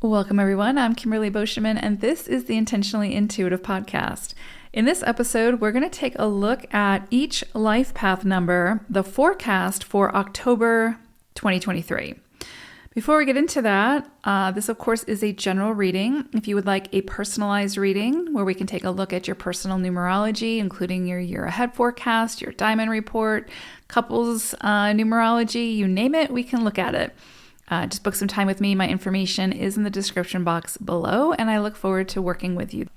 Welcome, everyone. I'm Kimberly Boscheman, and this is the Intentionally Intuitive podcast. In this episode, we're going to take a look at each life path number, the forecast for October 2023. Before we get into that, this, of course, is a general reading. If you would like a personalized reading where we can take a look at your personal numerology, including your year ahead forecast, your diamond report, couples numerology, you name it, we can look at it. Just book some time with me. My information is in the description box below, and I look forward to working with you.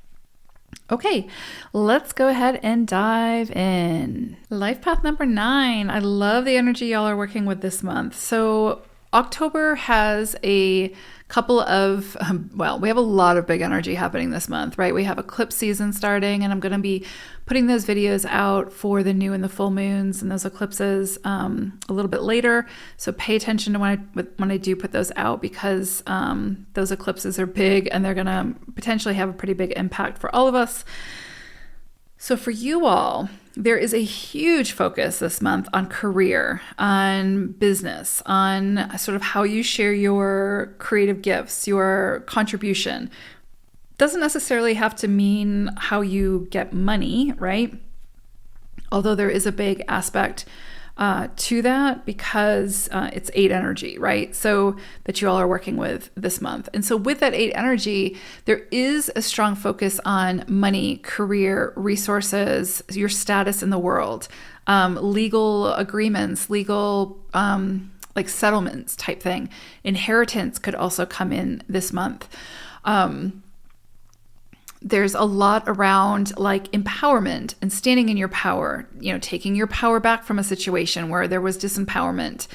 Okay, let's go ahead and dive in. Life path number 9. I love the energy y'all are working with this month. So October has a couple of, we have a lot of big energy happening this month, right? We have eclipse season starting, and I'm going to be putting those videos out for the new and the full moons and those eclipses a little bit later. So pay attention to when I do put those out, because those eclipses are big and they're going to potentially have a pretty big impact for all of us. So for you all, there is a huge focus this month on career, on business, on sort of how you share your creative gifts, your contribution. Doesn't necessarily have to mean how you get money, right? Although there is a big aspect to that, because it's 8 energy, right? So that you all are working with this month. And so with that 8 energy, there is a strong focus on money, career, resources, your status in the world, legal agreements, legal like settlements type thing. Inheritance could also come in this month. There's a lot around like empowerment and standing in your power, taking your power back from a situation where there was disempowerment.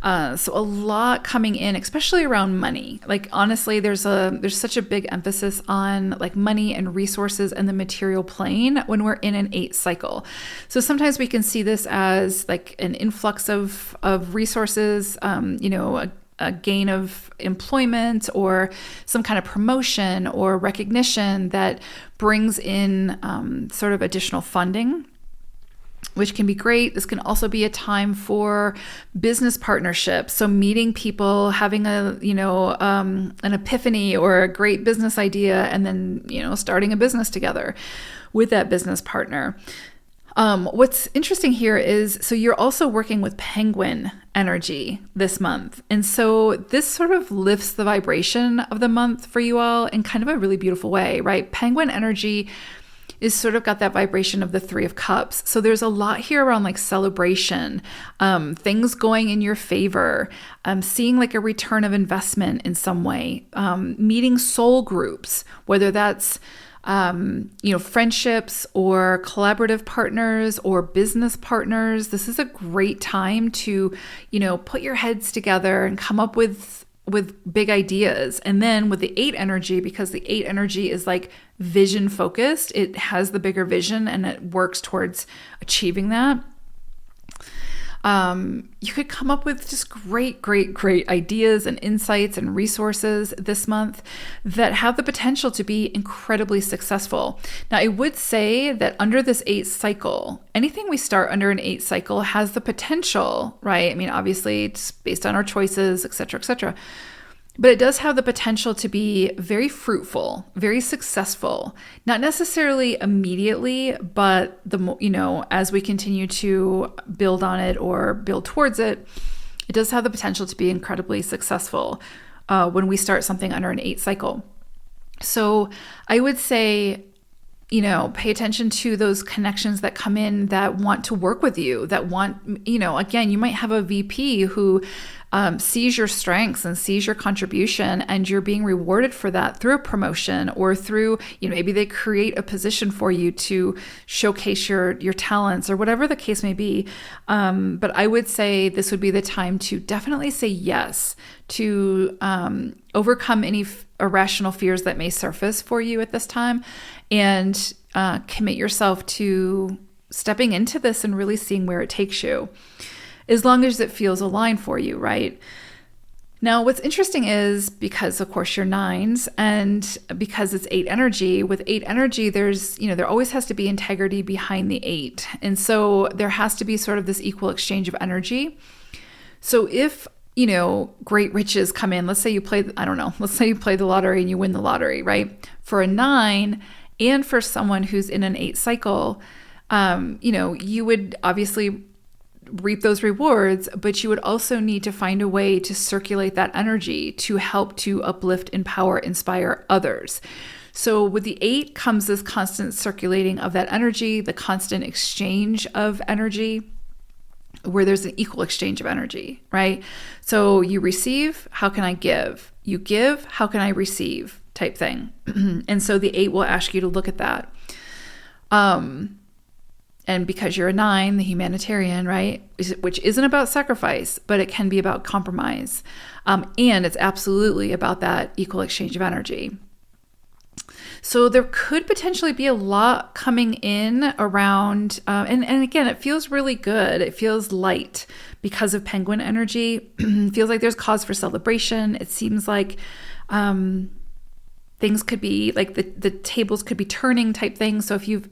So a lot coming in, especially around money. Like honestly, there's such a big emphasis on like money and resources and the material plane when we're in an 8 cycle. So sometimes we can see this as like an influx of resources, a gain of employment or some kind of promotion or recognition that brings in sort of additional funding, which can be great. This can also be a time for business partnerships. So meeting people, having an epiphany or a great business idea, and then, starting a business together with that business partner. What's interesting here is, so you're also working with penguin energy this month. And so this sort of lifts the vibration of the month for you all in kind of a really beautiful way, right? Penguin energy is sort of got that vibration of the 3 of Cups. So there's a lot here around like celebration, things going in your favor, seeing like a return of investment in some way, meeting soul groups, whether that's friendships or collaborative partners or business partners. This is a great time to, put your heads together and come up with big ideas. And then with the 8 energy, because the 8 energy is like vision focused, it has the bigger vision and it works towards achieving that. You could come up with just great ideas and insights and resources this month that have the potential to be incredibly successful. Now, I would say that under this 8 cycle, anything we start under an 8 cycle has the potential, right? I mean, obviously it's based on our choices, et cetera, but it does have the potential to be very fruitful, very successful, not necessarily immediately, but as we continue to build on it or build towards it, it does have the potential to be incredibly successful when we start something under an 8 cycle. So I would say, pay attention to those connections that come in that want to work with you, that want, again, you might have a VP who sees your strengths and sees your contribution, and you're being rewarded for that through a promotion or through, maybe they create a position for you to showcase your talents or whatever the case may be. But I would say this would be the time to definitely say yes to overcome any irrational fears that may surface for you at this time, and commit yourself to stepping into this and really seeing where it takes you, as long as it feels aligned for you, right? Now, what's interesting is, because of course you're 9s, and because it's 8 energy, with 8 energy, there's, there always has to be integrity behind the 8. And so there has to be sort of this equal exchange of energy. So if great riches come in. Let's say you play, I don't know, let's say you play the lottery and you win the lottery, right? For a 9 and for someone who's in an 8 cycle, you would obviously reap those rewards, but you would also need to find a way to circulate that energy to help to uplift, empower, inspire others. So with the 8 comes this constant circulating of that energy, the constant exchange of energy, where there's an equal exchange of energy, right? So you receive, how can I give? You give, how can I receive? Type thing. And so the 8 will ask you to look at that. And because you're a 9, the humanitarian, right, which isn't about sacrifice, but it can be about compromise. And it's absolutely about that equal exchange of energy. So there could potentially be a lot coming in around, and again, it feels really good. It feels light because of penguin energy. It feels like there's cause for celebration. It seems like things could be like the tables could be turning type thing. So if you've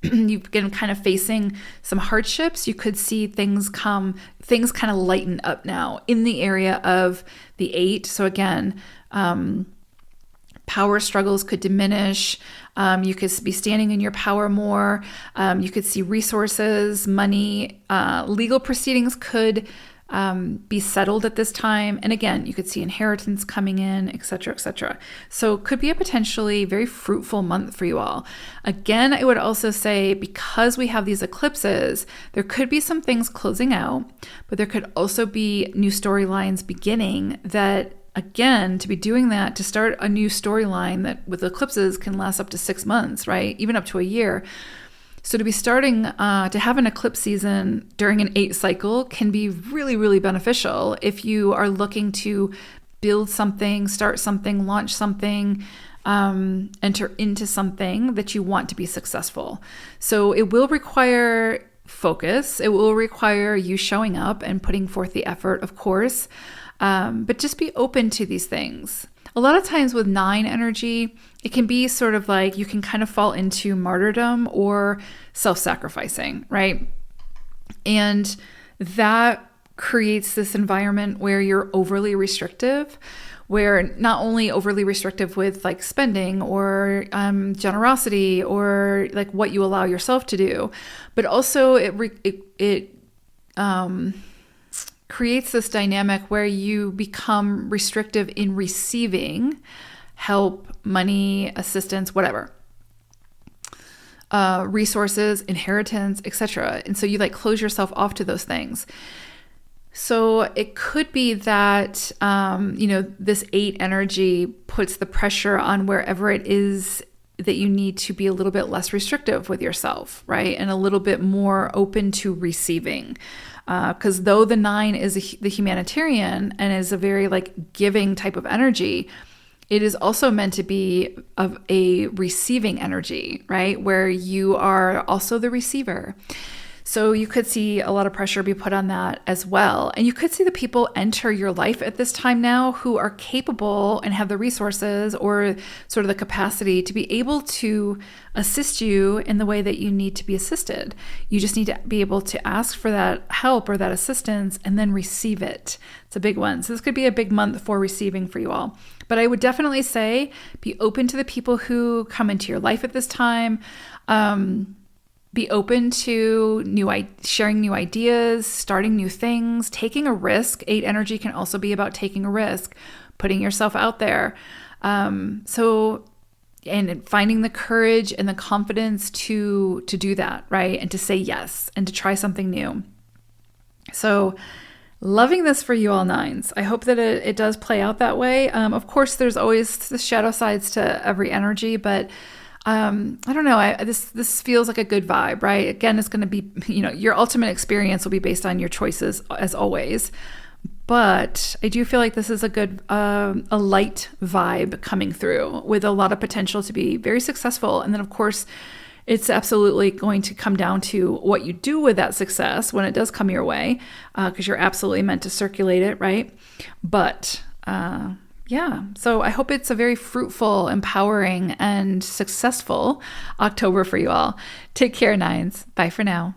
been kind of facing some hardships, you could see things kind of lighten up now in the area of the 8. So again, power struggles could diminish. You could be standing in your power more. You could see resources, money, legal proceedings could be settled at this time. And again, you could see inheritance coming in, et cetera, et cetera. So it could be a potentially very fruitful month for you all. Again, I would also say because we have these eclipses, there could be some things closing out, but there could also be new storylines beginning that, again, to be doing that, to start a new storyline that with eclipses can last up to 6 months, right? Even up to a year. So to be starting to have an eclipse season during an 8 cycle can be really, really beneficial if you are looking to build something, start something, launch something, enter into something that you want to be successful. So it will require focus. It will require you showing up and putting forth the effort, of course, but just be open to these things. A lot of times with 9 energy, it can be sort of like you can kind of fall into martyrdom or self-sacrificing, right? And that creates this environment where you're overly restrictive, where not only overly restrictive with like spending or generosity or like what you allow yourself to do, but also it creates this dynamic where you become restrictive in receiving help, money, assistance, whatever, resources, inheritance, etc. And so you like close yourself off to those things. So it could be that, this 8 energy puts the pressure on wherever it is that you need to be a little bit less restrictive with yourself, right? And a little bit more open to receiving. Because though the 9 is the humanitarian and is a very like giving type of energy, it is also meant to be of a receiving energy, right? Where you are also the receiver. So you could see a lot of pressure be put on that as well. And you could see the people enter your life at this time now who are capable and have the resources or sort of the capacity to be able to assist you in the way that you need to be assisted. You just need to be able to ask for that help or that assistance and then receive it. It's a big one. So this could be a big month for receiving for you all. But I would definitely say be open to the people who come into your life at this time. Be open to sharing new ideas, starting new things, taking a risk. 8 energy can also be about taking a risk, putting yourself out there. And finding the courage and the confidence to do that, right? And to say yes and to try something new. So loving this for you all 9s. I hope that it does play out that way. Of course, there's always the shadow sides to every energy, but I don't know. This feels like a good vibe, right? Again, it's going to be, your ultimate experience will be based on your choices as always. But I do feel like this is a good, a light vibe coming through with a lot of potential to be very successful. And then, of course, it's absolutely going to come down to what you do with that success when it does come your way, because you're absolutely meant to circulate it, right? But yeah, so I hope it's a very fruitful, empowering, and successful October for you all. Take care, 9s. Bye for now.